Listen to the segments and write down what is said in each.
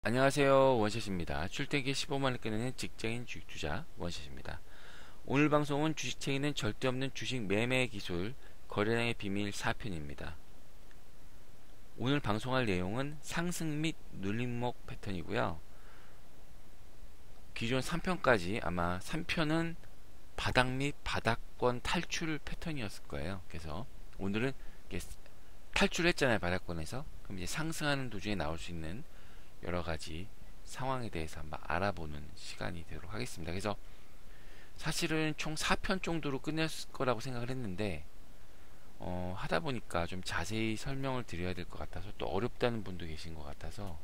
안녕하세요. 원샷입니다. 출퇴기 15만원 끊는 직장인 주식 투자 원샷입니다. 오늘 방송은 주식책에는 절대 없는 주식 매매 기술 거래량의 비밀 4편입니다. 오늘 방송할 내용은 상승 및 눌림목 패턴이고요. 기존 3편까지 아마 3편은 바닥 및 바닥권 탈출 패턴이었을 거예요. 그래서 오늘은 탈출했잖아요. 바닥권에서. 그럼 이제 상승하는 도중에 나올 수 있는 여러가지 상황에 대해서 한번 알아보는 시간이 되도록 하겠습니다. 그래서 사실은 총 4편 정도로 끝냈을 거라고 생각을 했는데 하다 보니까 좀 자세히 설명을 드려야 될 것 같아서 또 어렵다는 분도 계신 것 같아서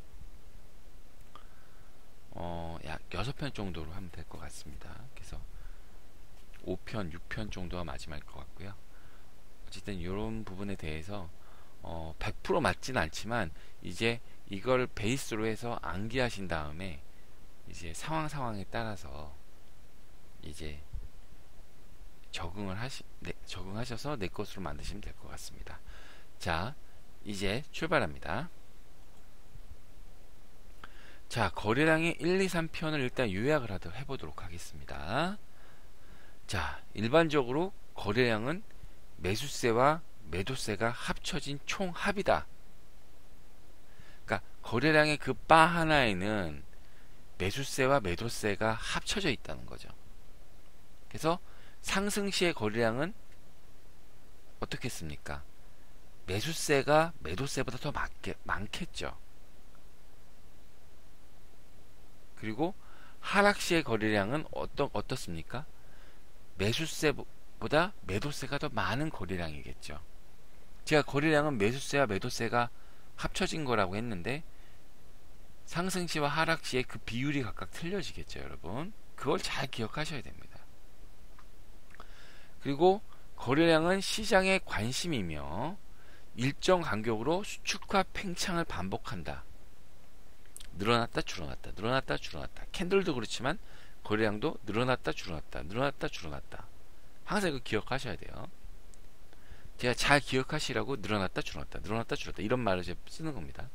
약 6편 정도로 하면 될 것 같습니다. 그래서 5편, 6편 정도가 마지막일 것 같고요. 어쨌든 이런 부분에 대해서 100% 맞진 않지만 이제 이걸 베이스로 해서 암기하신 다음에 이제 상황에 따라서 이제 적응하셔서 내 것으로 만드시면 될 것 같습니다. 자, 이제 출발합니다. 자, 거래량의 1, 2, 3편을 일단 요약을 해보도록 하겠습니다. 자, 일반적으로 거래량은 매수세와 매도세가 합쳐진 총합이다. 그러니까 거래량의 그 바 하나에는 매수세와 매도세가 합쳐져 있다는 거죠. 그래서 상승 시의 거래량은 어떻겠습니까? 매수세가 매도세보다 더 많겠죠. 그리고 하락 시의 거래량은 어떻습니까? 매수세보다 매도세가 더 많은 거래량이겠죠. 제가 거래량은 매수세와 매도세가 합쳐진 거라고 했는데 상승시와 하락시의 그 비율이 각각 틀려지겠죠, 여러분. 그걸 잘 기억하셔야 됩니다. 그리고 거래량은 시장의 관심이며 일정 간격으로 수축과 팽창을 반복한다. 늘어났다 줄어났다 늘어났다 줄어났다. 캔들도 그렇지만 거래량도 늘어났다 줄어났다 늘어났다 줄어났다. 항상 이거 기억하셔야 돼요. 제가 잘 기억하시라고 늘어났다 줄어났다 늘어났다 줄어났다 이런 말을 제가 쓰는 겁니다.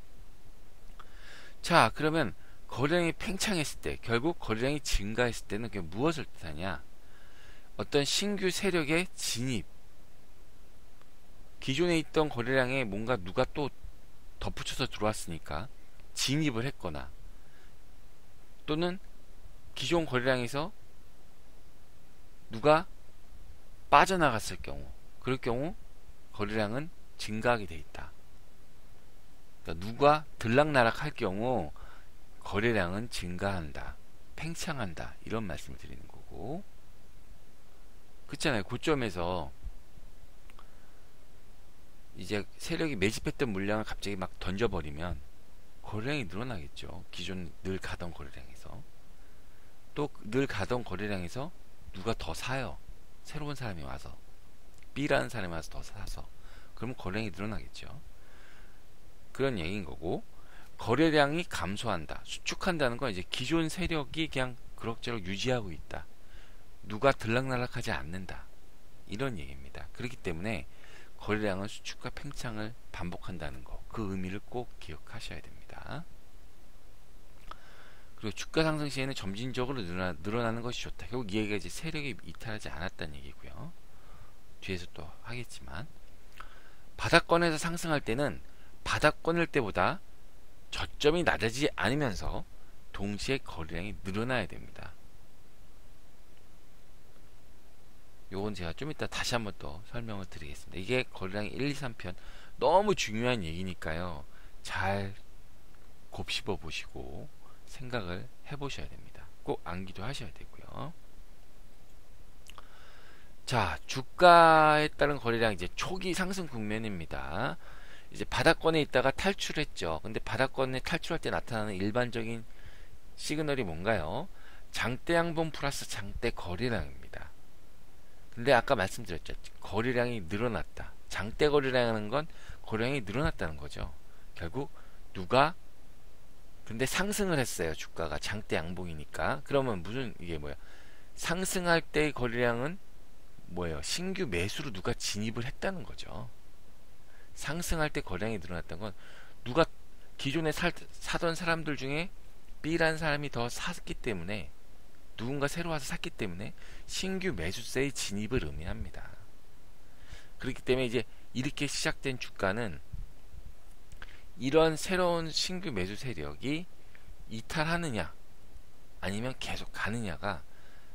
자, 그러면 거래량이 팽창했을 때, 결국 거래량이 증가했을 때는 그게 무엇을 뜻하냐? 어떤 신규 세력의 진입, 기존에 있던 거래량에 뭔가 누가 또 덧붙여서 들어왔으니까 진입을 했거나, 또는 기존 거래량에서 누가 빠져나갔을 경우, 그럴 경우 거래량은 증가하게 돼 있다. 그러니까 누가 들락날락 할 경우 거래량은 증가한다, 팽창한다, 이런 말씀을 드리는 거고, 그렇잖아요. 고점에서 이제 세력이 매집했던 물량을 갑자기 막 던져버리면 거래량이 늘어나겠죠. 기존 늘 가던 거래량에서. 또 늘 가던 거래량에서 누가 더 사요. 새로운 사람이 와서, B라는 사람이 와서 더 사서, 그러면 거래량이 늘어나겠죠. 그런 얘기인 거고, 거래량이 감소한다, 수축한다는 건 이제 기존 세력이 그냥 그럭저럭 유지하고 있다, 누가 들락날락하지 않는다, 이런 얘기입니다. 그렇기 때문에 거래량은 수축과 팽창을 반복한다는 거, 그 의미를 꼭 기억하셔야 됩니다. 그리고 주가 상승 시에는 점진적으로 늘어나는 것이 좋다. 결국 이 얘기가 이제 세력이 이탈하지 않았다는 얘기고요. 뒤에서 또 하겠지만, 바닥권에서 상승할 때는 바닥권일 때보다 저점이 낮아지지 않으면서 동시에 거래량이 늘어나야 됩니다. 요건 제가 좀 이따 다시 한번 더 설명을 드리겠습니다. 이게 거래량 1, 2, 3편 너무 중요한 얘기니까요. 잘 곱씹어 보시고 생각을 해보셔야 됩니다. 꼭 암기도 하셔야 되고요. 자, 주가에 따른 거래량 이제 초기 상승 국면입니다. 이제 바닥권에 있다가 탈출했죠. 근데 바닥권에 탈출할 때 나타나는 일반적인 시그널이 뭔가요? 장대 양봉 플러스 장대 거래량입니다. 근데 아까 말씀드렸죠. 거래량이 늘어났다. 장대 거래량이라는 건 거래량이 늘어났다는 거죠. 결국 누가 근데 상승을 했어요. 주가가 장대 양봉이니까. 그러면 이게 뭐야? 상승할 때의 거래량은 뭐예요? 신규 매수로 누가 진입을 했다는 거죠. 상승할 때 거래량이 늘어났다는 건 누가 기존에 사던 사람들 중에 B라는 사람이 더 샀기 때문에, 누군가 새로 와서 샀기 때문에 신규 매수세의 진입을 의미합니다. 그렇기 때문에 이제 이렇게 시작된 주가는 이런 새로운 신규 매수 세력이 이탈하느냐 아니면 계속 가느냐가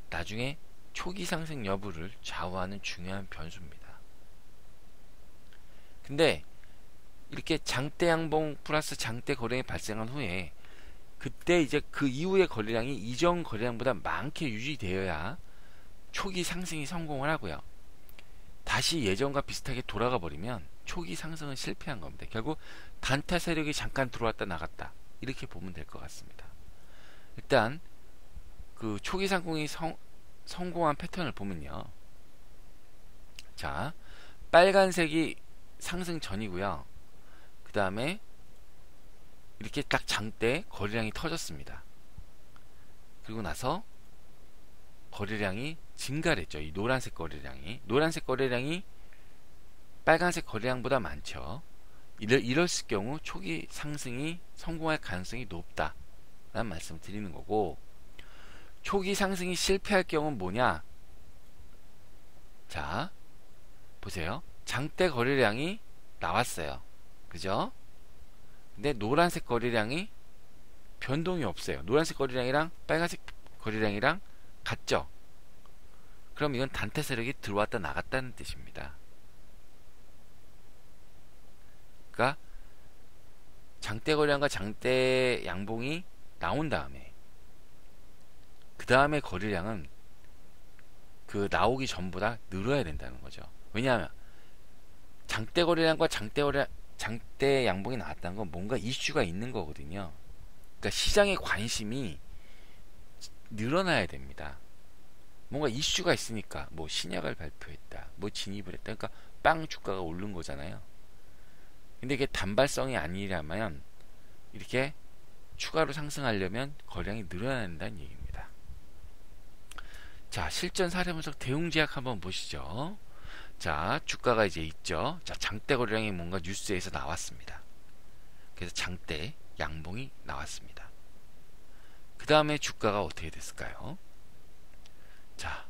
나중에 초기 상승 여부를 좌우하는 중요한 변수입니다. 근데 이렇게 장대 양봉 플러스 장대 거래량이 발생한 후에, 그때 이제 그 이후의 거래량이 이전 거래량보다 많게 유지되어야 초기 상승이 성공을 하고요. 다시 예전과 비슷하게 돌아가 버리면 초기 상승은 실패한 겁니다. 결국 단타 세력이 잠깐 들어왔다 나갔다, 이렇게 보면 될 것 같습니다. 일단 그 초기 상승이 성공한 패턴을 보면요. 자, 빨간색이 상승 전이고요. 그 다음에 이렇게 딱 장대 거래량이 터졌습니다. 그리고 나서 거래량이 증가를 했죠. 이 노란색 거래량이 빨간색 거래량보다 많죠. 이랬을 경우 초기 상승이 성공할 가능성이 높다라는 말씀을 드리는 거고, 초기 상승이 실패할 경우는 뭐냐? 자, 보세요. 장대 거래량이 나왔어요. 그죠? 근데 노란색 거래량이 변동이 없어요. 노란색 거래량이랑 빨간색 거래량이랑 같죠? 그럼 이건 단타 세력이 들어왔다 나갔다는 뜻입니다. 그러니까 장대 거래량과 장대 양봉이 나온 다음에, 그 다음에 거래량은 그 나오기 전보다 늘어야 된다는 거죠. 왜냐하면 장대 거래량과 장대 양봉이 나왔다는 건 뭔가 이슈가 있는 거거든요. 그러니까 시장의 관심이 늘어나야 됩니다. 뭔가 이슈가 있으니까, 뭐 신약을 발표했다, 뭐 진입을 했다, 그러니까 빵 주가가 오른 거잖아요. 근데 이게 단발성이 아니라면, 이렇게 추가로 상승하려면 거래량이 늘어나야 된다는 얘기입니다. 자, 실전 사례 분석 대웅제약 한번 보시죠. 자, 주가가 이제 있죠. 자, 장대 거래량이 뭔가 뉴스에서 나왔습니다. 그래서 장대 양봉이 나왔습니다. 그 다음에 주가가 어떻게 됐을까요? 자,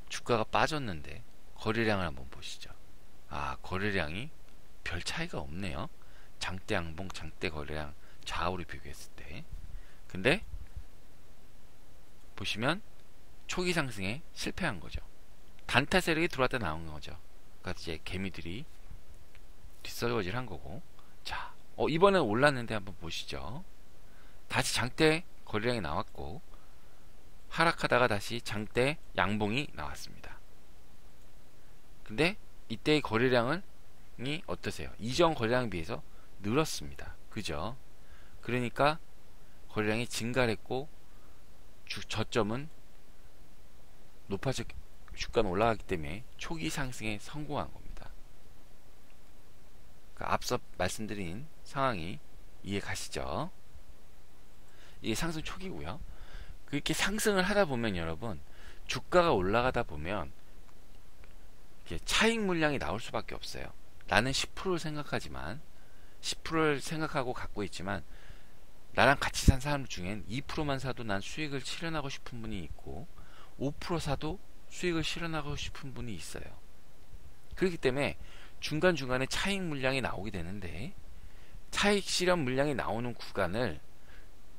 주가가 빠졌는데 거래량을 한번 보시죠. 아, 거래량이 별 차이가 없네요. 장대 양봉, 장대 거래량 좌우를 비교했을 때. 근데 보시면 초기 상승에 실패한 거죠. 단타 세력이 들어왔다 나온 거죠. 그러니까 이제 개미들이 뒷설거지를 한 거고. 자, 이번엔 올랐는데 한번 보시죠. 다시 장대 거래량이 나왔고, 하락하다가 다시 장대 양봉이 나왔습니다. 근데 이때의 거래량이 어떠세요? 이전 거래량에 비해서 늘었습니다. 그죠? 그러니까 거래량이 증가를 했고, 저점은 높아져, 주가는 올라가기 때문에 초기 상승에 성공한 겁니다. 그러니까 앞서 말씀드린 상황이 이해 가시죠? 이게 상승 초기고요. 그렇게 상승을 하다 보면 여러분, 주가가 올라가다 보면 차익 물량이 나올 수밖에 없어요. 나는 10%를 생각하지만, 10%를 생각하고 갖고 있지만, 나랑 같이 산 사람 중엔 2%만 사도 난 수익을 실현하고 싶은 분이 있고, 5% 사도 수익을 실현하고 싶은 분이 있어요. 그렇기 때문에 중간중간에 차익 물량이 나오게 되는데, 차익 실현 물량이 나오는 구간을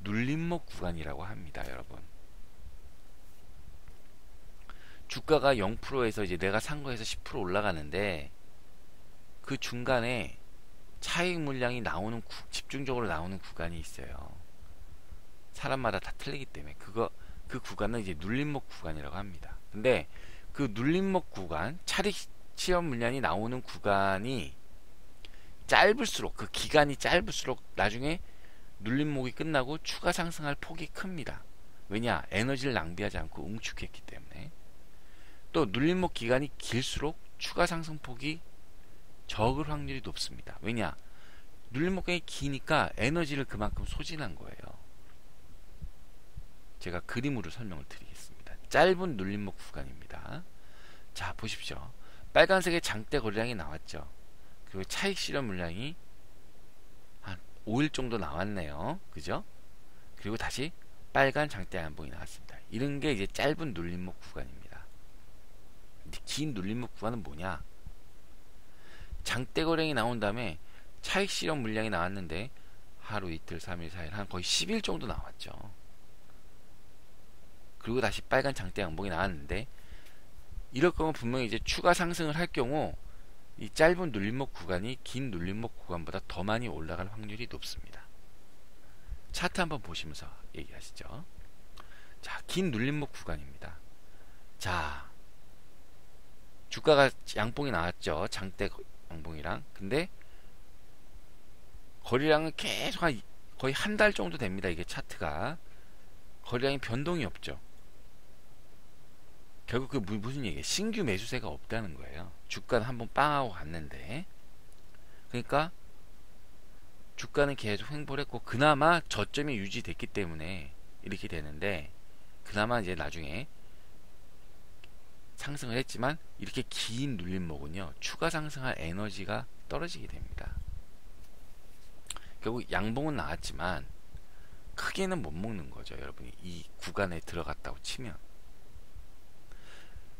눌림목 구간이라고 합니다, 여러분. 주가가 0%에서 이제 내가 산 거에서 10% 올라가는데, 그 중간에 차익 물량이 나오는 집중적으로 나오는 구간이 있어요. 사람마다 다 틀리기 때문에 그 구간은 이제 눌림목 구간이라고 합니다. 근데 그 눌림목 구간, 차익 실현 물량이 나오는 구간이 짧을수록, 그 기간이 짧을수록 나중에 눌림목이 끝나고 추가 상승할 폭이 큽니다. 왜냐? 에너지를 낭비하지 않고 응축했기 때문에. 또 눌림목 기간이 길수록 추가 상승폭이 적을 확률이 높습니다. 왜냐? 눌림목 기간이 기니까 에너지를 그만큼 소진한 거예요. 제가 그림으로 설명을 드리겠습니다. 짧은 눌림목 구간입니다. 자, 보십시오. 빨간색의 장대 거래량이 나왔죠. 그리고 차익 실현 물량이 한 5일 정도 나왔네요. 그죠? 그리고 다시 빨간 장대 양봉이 나왔습니다. 이런 게 이제 짧은 눌림목 구간입니다. 긴 눌림목 구간은 뭐냐? 장대 거래량이 나온 다음에 차익 실현 물량이 나왔는데 하루, 이틀, 3일, 4일 한 거의 10일 정도 나왔죠. 그리고 다시 빨간 장대 양봉이 나왔는데 이럴 거면 분명히 이제 추가 상승을 할 경우 이 짧은 눌림목 구간이 긴 눌림목 구간보다 더 많이 올라갈 확률이 높습니다. 차트 한번 보시면서 얘기하시죠. 자, 긴 눌림목 구간입니다. 자, 주가가 양봉이 나왔죠. 장대 양봉이랑. 근데 거래량은 계속 거의 한 달 정도 됩니다. 이게 차트가. 거래량이 변동이 없죠. 결국 그 무슨 얘기예요? 신규 매수세가 없다는 거예요. 주가는 한번 빵하고 갔는데. 그러니까 주가는 계속 횡보를 했고 그나마 저점이 유지됐기 때문에 이렇게 되는데 그나마 이제 나중에 상승을 했지만 이렇게 긴 눌림목은요 추가 상승할 에너지가 떨어지게 됩니다. 결국 양봉은 나왔지만 크게는 못 먹는 거죠. 여러분이 이 구간에 들어갔다고 치면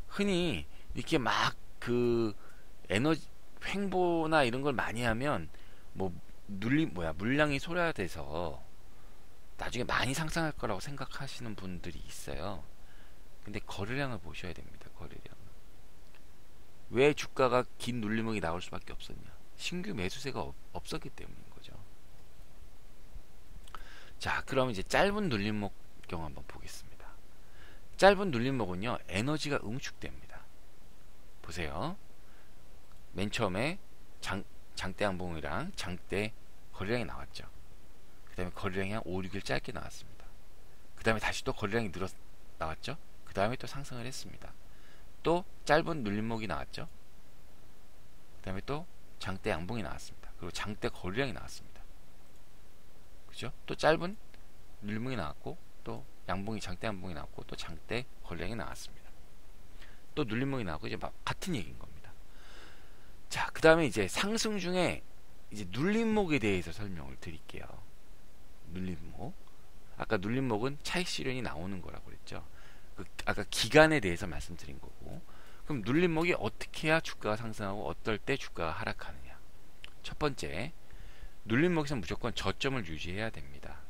흔히 이렇게 막 그 에너지 횡보나 이런 걸 많이 하면 뭐 물량이 소화돼서 나중에 많이 상승할 거라고 생각하시는 분들이 있어요. 근데 거래량을 보셔야 됩니다. 거래량. 왜 주가가 긴 눌림목이 나올 수밖에 없었냐? 신규 매수세가 없었기 때문인 거죠. 자, 그럼 이제 짧은 눌림목 경우 한번 보겠습니다. 짧은 눌림목은요, 에너지가 응축됩니다. 보세요. 맨 처음에 장대 양봉이랑 장대 거래량이 나왔죠. 그 다음에 거래량이 한 5, 6일 짧게 나왔습니다. 그 다음에 다시 또 거래량이 나왔죠. 그 다음에 또 상승을 했습니다. 또 짧은 눌림목이 나왔죠. 그 다음에 또 장대 양봉이 나왔습니다. 그리고 장대 거래량이 나왔습니다. 그죠? 또 짧은 눌림목이 나왔고 또 장대 양봉이 나왔고 또 장대 거래량이 나왔습니다. 또 눌림목이 나오고 이제 막 같은 얘기인 겁니다. 자, 그 다음에 이제 상승 중에 이제 눌림목에 대해서 설명을 드릴게요. 눌림목. 아까 눌림목은 차익 실현이 나오는 거라고 그랬죠. 아까 기간에 대해서 말씀드린 거고. 그럼 눌림목이 어떻게 해야 주가가 상승하고 어떨 때 주가가 하락하느냐. 첫 번째, 눌림목에서 무조건 저점을 유지해야 됩니다.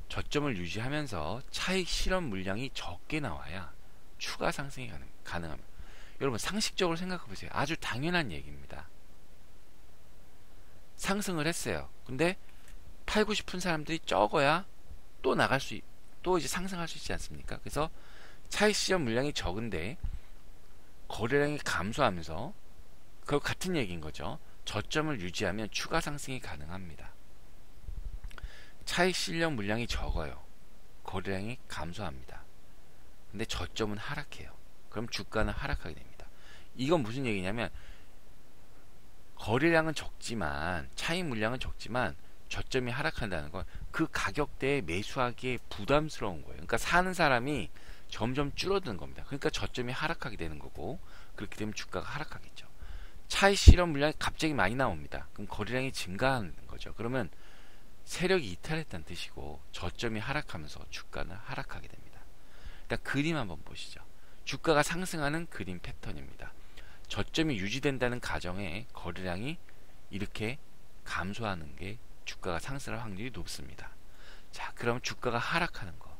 저점을 유지하면서 차익 실현 물량이 적게 나와야 추가 상승이 가능합니다. 여러분 상식적으로 생각해 보세요. 아주 당연한 얘기입니다. 상승을 했어요. 근데 팔고 싶은 사람들이 적어야 또 이제 상승할 수 있지 않습니까? 그래서 차익 실현 물량이 적은데 거래량이 감소하면서 그거 같은 얘기인 거죠. 저점을 유지하면 추가 상승이 가능합니다. 차익 실현 물량이 적어요. 거래량이 감소합니다. 근데 저점은 하락해요. 그럼 주가는 하락하게 됩니다. 이건 무슨 얘기냐면 거래량은 적지만 차익 물량은 적지만 저점이 하락한다는 건 그 가격대에 매수하기에 부담스러운 거예요. 그러니까 사는 사람이 점점 줄어드는 겁니다. 그러니까 저점이 하락하게 되는 거고 그렇게 되면 주가가 하락하겠죠. 차익 실현 물량이 갑자기 많이 나옵니다. 그럼 거래량이 증가하는 거죠. 그러면 세력이 이탈했다는 뜻이고 저점이 하락하면서 주가는 하락하게 됩니다. 일단 그림 한번 보시죠. 주가가 상승하는 그림 패턴입니다. 저점이 유지된다는 가정에 거래량이 이렇게 감소하는 게 주가가 상승할 확률이 높습니다. 자, 그럼 주가가 하락하는 거.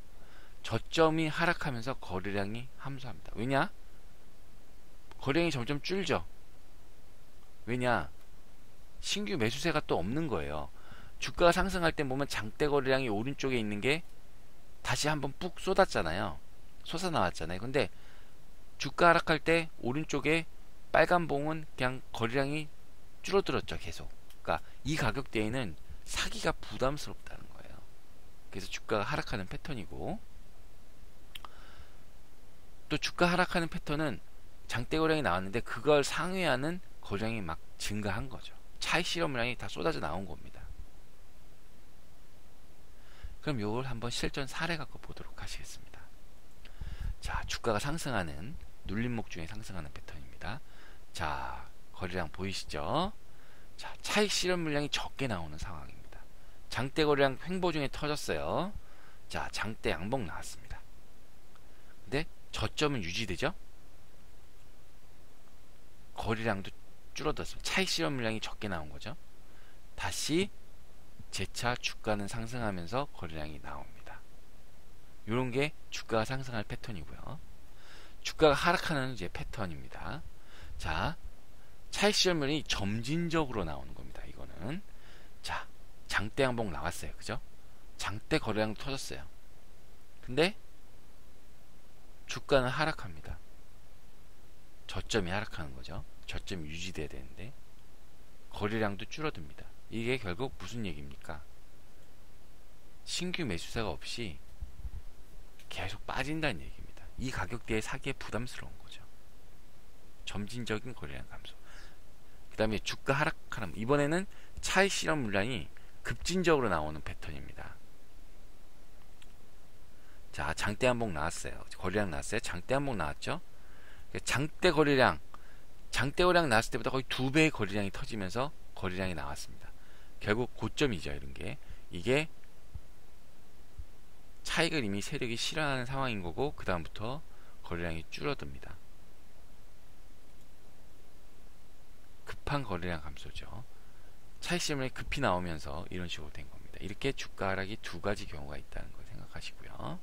저점이 하락하면서 거래량이 감소합니다. 왜냐? 거래량이 점점 줄죠. 왜냐? 신규 매수세가 또 없는 거예요. 주가가 상승할 때 보면 장대 거래량이 오른쪽에 있는 게 다시 한번 뿍 쏟았잖아요. 솟아나왔잖아요. 근데 주가 하락할 때 오른쪽에 빨간 봉은 그냥 거래량이 줄어들었죠. 계속. 그러니까 이 가격대에는 사기가 부담스럽다는 거예요. 그래서 주가가 하락하는 패턴이고 또 주가 하락하는 패턴은 장대 거래량이 나왔는데 그걸 상회하는 거래량이 막 증가한 거죠. 차익 실현 물량이 다 쏟아져 나온 겁니다. 그럼 이걸 한번 실전 사례 갖고 보도록 하시겠습니다. 자, 주가가 상승하는 눌림목 중에 상승하는 패턴입니다. 자, 거래량 보이시죠? 자, 차익 실현 물량이 적게 나오는 상황입니다. 장대 거래량 횡보 중에 터졌어요. 자, 장대 양봉 나왔습니다. 근데 저점은 유지되죠? 거래량도 줄어들었습니다. 차익 실현 물량이 적게 나온 거죠. 다시 재차 주가는 상승하면서 거래량이 나옵니다. 이런 게 주가가 상승할 패턴이고요. 주가가 하락하는 이제 패턴입니다. 자, 차익 실현 물량이 점진적으로 나오는 겁니다. 이거는 자, 장대 양봉 나왔어요. 그죠? 장대 거래량도 터졌어요. 근데 주가는 하락합니다. 저점이 하락하는 거죠. 저점이 유지돼야 되는데 거래량도 줄어듭니다. 이게 결국 무슨 얘기입니까? 신규 매수세가 없이 계속 빠진다는 얘기입니다. 이 가격대에 사기에 부담스러운 거죠. 점진적인 거래량 감소. 그 다음에 주가 하락하는, 이번에는 차익 실현 물량이 급진적으로 나오는 패턴입니다. 자, 장대 한봉 나왔어요. 거래량 나왔어요. 장대 한봉 나왔죠. 장대 거래량 나왔을 때보다 거의 2배의 거래량이 터지면서 거래량이 나왔습니다. 결국 고점이죠. 이런 게, 이게 차익을 이미 세력이 실현하는 상황인 거고, 그 다음부터 거래량이 줄어듭니다. 급한 거래량 감소죠. 차익 실현이 급히 나오면서 이런 식으로 된 겁니다. 이렇게 주가 하락이 두 가지 경우가 있다는 거 생각하시고요.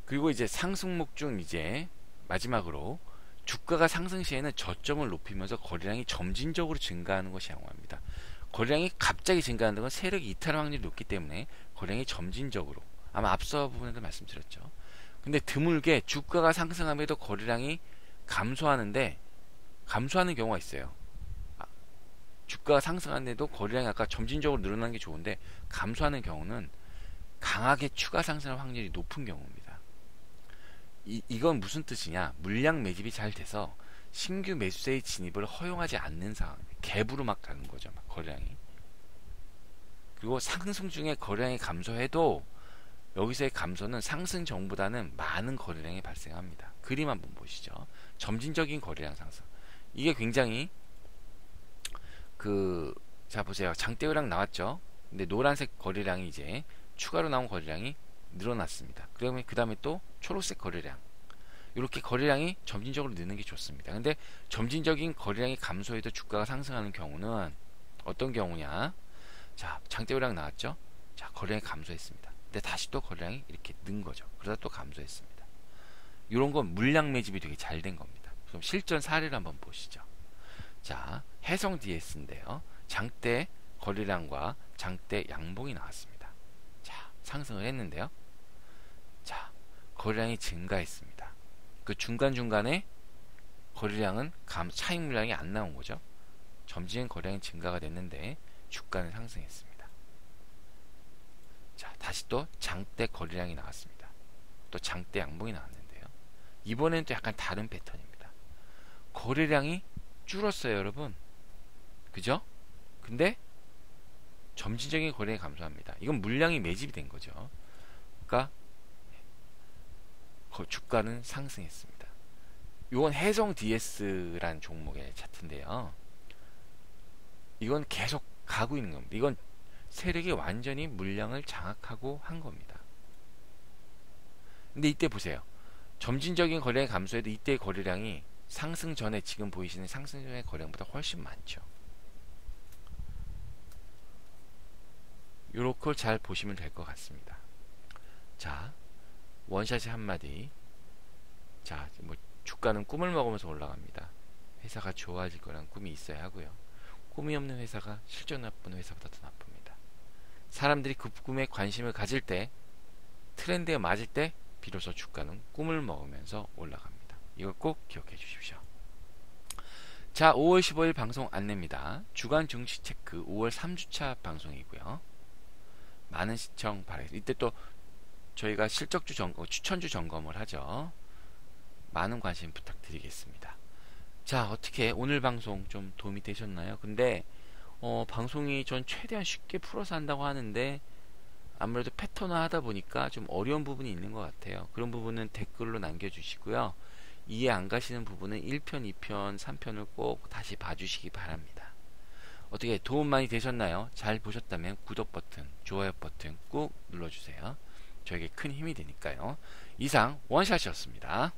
그리고 이제 상승목 중 이제 마지막으로 주가가 상승 시에는 저점을 높이면서 거래량이 점진적으로 증가하는 것이 양호합니다. 거래량이 갑자기 증가하는 건 세력이 이탈할 확률이 높기 때문에 거래량이 점진적으로, 아마 앞서 부분에도 말씀드렸죠. 근데 드물게 주가가 상승하면서 거래량이 감소하는 경우가 있어요. 주가가 상승하는데도 거래량이 아까 점진적으로 늘어나는 게 좋은데 감소하는 경우는 강하게 추가 상승할 확률이 높은 경우입니다. 이건 무슨 뜻이냐? 물량 매집이 잘 돼서 신규 매수세의 진입을 허용하지 않는 상황, 갭으로 막 가는 거죠. 막 거래량이. 그리고 상승 중에 거래량이 감소해도 여기서의 감소는 상승 전보다는 많은 거래량이 발생합니다. 그림 한번 보시죠. 점진적인 거래량 상승. 이게 굉장히 자 보세요. 장대 거래량 나왔죠. 근데 노란색 거래량이 이제 추가로 나온 거래량이 늘어났습니다. 그러면 그 다음에 또 초록색 거래량, 이렇게 거래량이 점진적으로 느는 게 좋습니다. 근데 점진적인 거래량이 감소해도 주가가 상승하는 경우는 어떤 경우냐? 자, 장대 거래량 나왔죠. 자, 거래량이 감소했습니다. 근데 다시 또 거래량이 이렇게 는 거죠. 그러다 또 감소했습니다. 이런 건 물량 매집이 되게 잘 된 겁니다. 그럼 실전 사례를 한번 보시죠. 자, 해성 DS인데요. 장대 거래량과 장대 양봉이 나왔습니다. 자, 상승을 했는데요. 자, 거래량이 증가했습니다. 그 중간중간에 거래량은 차익 물량이 안 나온 거죠. 점진 거래량이 증가가 됐는데 주가는 상승했습니다. 자, 다시 또 장대 거래량이 나왔습니다. 또 장대 양봉이 나왔는데요. 이번에는 또 약간 다른 패턴입니다. 거래량이 줄었어요, 여러분. 그죠? 근데 점진적인 거래량이 감소합니다. 이건 물량이 매집이 된 거죠. 그러니까 주가는 상승했습니다. 이건 해성 DS란 종목의 차트인데요. 이건 계속 가고 있는 겁니다. 이건 세력이 완전히 물량을 장악하고 한 겁니다. 근데 이때 보세요. 점진적인 거래량이 감소해도 이때의 거래량이 상승 전에, 지금 보이시는 상승 전의 거래량보다 훨씬 많죠. 요렇게 잘 보시면 될 것 같습니다. 자, 원샷이 한마디. 자, 뭐 주가는 꿈을 먹으면서 올라갑니다. 회사가 좋아질 거란 꿈이 있어야 하고요. 꿈이 없는 회사가 실적 나쁜 회사보다 더 나쁩니다. 사람들이 그 꿈에 관심을 가질 때, 트렌드에 맞을 때 비로소 주가는 꿈을 먹으면서 올라갑니다. 이걸 꼭 기억해 주십시오. 자, 5월 15일 방송 안내입니다. 주간 증시 체크 5월 3주차 방송이고요. 많은 시청 바라겠습니다. 이때 또 저희가 실적주 점검, 추천주 점검을 하죠. 많은 관심 부탁드리겠습니다. 자, 어떻게 오늘 방송 좀 도움이 되셨나요? 근데 방송이 전 최대한 쉽게 풀어서 한다고 하는데 아무래도 패턴화 하다 보니까 좀 어려운 부분이 있는 것 같아요. 그런 부분은 댓글로 남겨주시고요. 이해 안 가시는 부분은 1편, 2편, 3편을 꼭 다시 봐주시기 바랍니다. 어떻게 도움 많이 되셨나요? 잘 보셨다면 구독 버튼, 좋아요 버튼 꾹 눌러주세요. 저에게 큰 힘이 되니까요. 이상 원샷이었습니다.